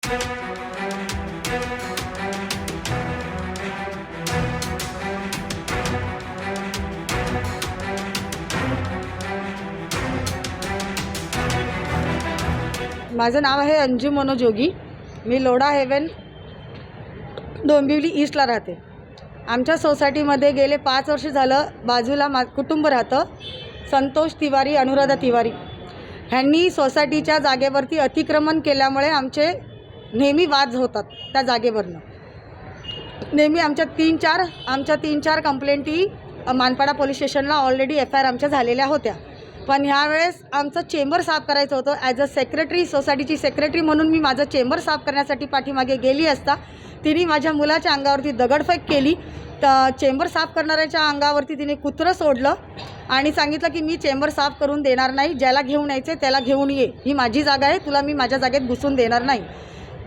माझं नाव आहे अंजू मनोज जोगी। मी लोढा हेवन डोंबिवली ईस्टला राहते। आमच्या सोसायटीमध्ये गेले 5 वर्ष झालं बाजूला कुटुंब राहतं, संतोष तिवारी, अनुराधा तिवारी। ह्यांनी सोसायटीच्या जागेवरती अतिक्रमण केल्यामुळे आमचे नेहमी वाद होतात। त्या जागेवरनं नेहमी आमच्या 3-4 कंप्लेंटी मानपाडा पोलीस स्टेशनला ऑलरेडी FIR आमच्या झालेल्या होत्या। पण ह्यावेळेस आमचं चेंबर साफ करायचं होतं। ॲज अ सेक्रेटरी, सोसायटीची सेक्रेटरी म्हणून मी माझं चेंबर साफ करण्यासाठी पाठीमागे गेली असता तिने माझ्या मुलाच्या अंगावरती दगडफेक केली। तर चेंबर साफ करणाऱ्याच्या अंगावरती तिने कुत्रं सोडलं आणि सांगितलं की मी चेंबर साफ करून देणार नाही, ज्याला घेऊन यायचे त्याला घेऊन ये, ही माझी जागा आहे, तुला मी माझ्या जागेत घुसून देणार नाही।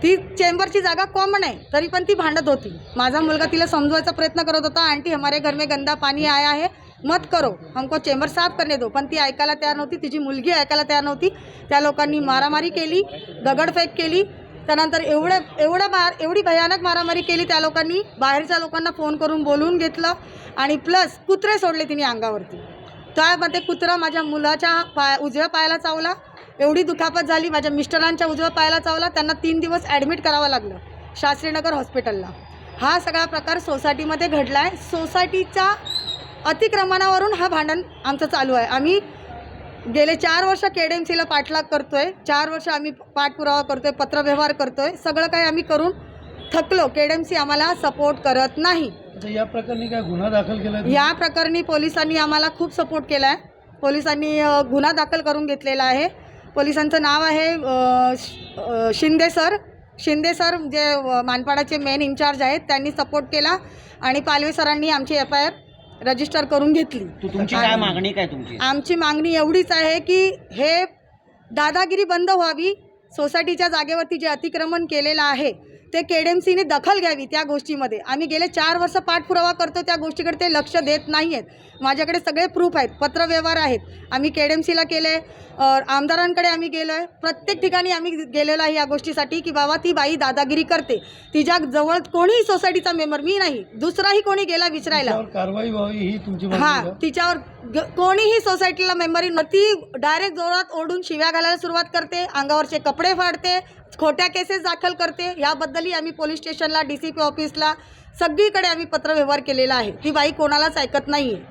ती चेंबरची जागा कॉमन आहे तरी पण ती भांडत होती। माझा मुलगा तिला समजवायचा प्रयत्न करत होता, आंटी हमारे घर में गंदा पानी आया है, मत करो, हमको चेंबर साफ करने दो। पण ती ऐकायला तयार नव्हती, तिची मुलगी ऐकायला तयार नव्हती। त्या लोकांनी मारामारी केली, दगडफेक केली। त्यानंतर एवढी भयानक मारामारी केली। त्या लोकांनी बाहेरच्या लोकांना फोन करून बोलवून घेतलं आणि प्लस कुत्रे सोडले तिने अंगावरती। त्यामध्ये कुत्रा माझ्या मुलाच्या उजव्या पायाला चावला, एवढी दुखापत झाली। माझ्या मिस्टरांच्या उजव्या पायाला चावला, त्यांना 3 दिवस ॲडमिट करावं लागलं शास्त्रीनगर हॉस्पिटलला। हा सगळा प्रकार सोसायटीमध्ये घडला आहे। सोसायटीच्या अतिक्रमणावरून हा भांडण आमचं चालू आहे। आम्ही गेले 4 वर्ष KDMCला पाठलाग करतोय, 4 वर्ष आम्ही पाठपुरावा करतोय, पत्रव्यवहार करतोय, सगळं काही आम्ही करून थकलो। KDMC आम्हाला सपोर्ट करत नाही। या प्रकरणी काय गुन्हा दाखल केला? या प्रकरणी पोलिसांनी आम्हाला खूप सपोर्ट केला आहे। पोलिसांनी गुन्हा दाखल करून घेतलेला आहे। पोलिसांचं नाव आहे शिंदे सर जे मानपाडाचे मेन इन्चार्ज आहेत, त्यांनी सपोर्ट केला आणि पालवे सरांनी आमची FIR रजिस्टर करून घेतली। तुमची काय मागणी काय तुमची? आमची मागणी एवढीच आहे की हे दादागिरी बंद व्हावी। सोसायटीच्या जागेवरती जे अतिक्रमण केलेलं आहे ते KDMCने दखल घ्यावी त्या गोष्टीमध्ये। आम्ही गेले 4 वर्ष पाठपुरावा करतो, त्या गोष्टीकडे ते लक्ष देत नाही आहेत। माझ्याकडे सगळे प्रूफ आहेत, पत्रव्यवहार आहेत। आम्ही KDMCला केले, आमदारांकडे आम्ही गेलो आहे, प्रत्येक ठिकाणी आम्ही गेलेलो आहे या गोष्टीसाठी की बाबा ती बाई दादागिरी करते। तिच्या जवळ कोणीही सोसायटीचा मेंबर, मी नाही, दुसराही कोणी गेला विचारायला, कारवाई व्हावी ही तुमची मागणी हां, आहे? तिच्यावर कोणीही सोसायटीला मेंबरी ती डायरेक्ट जोरात ओढून शिव्या घालायला सुरुवात करते, अंगावरचे कपडे फाडते, खोट्या केसेस दाखल करते। याबद्दलही आम्ही पोलीस स्टेशनला, DCP ऑफिसला, सगळीकडे आम्ही पत्रव्यवहार केलेला आहे। ती बाई कोणालाच ऐकत नाही आहे।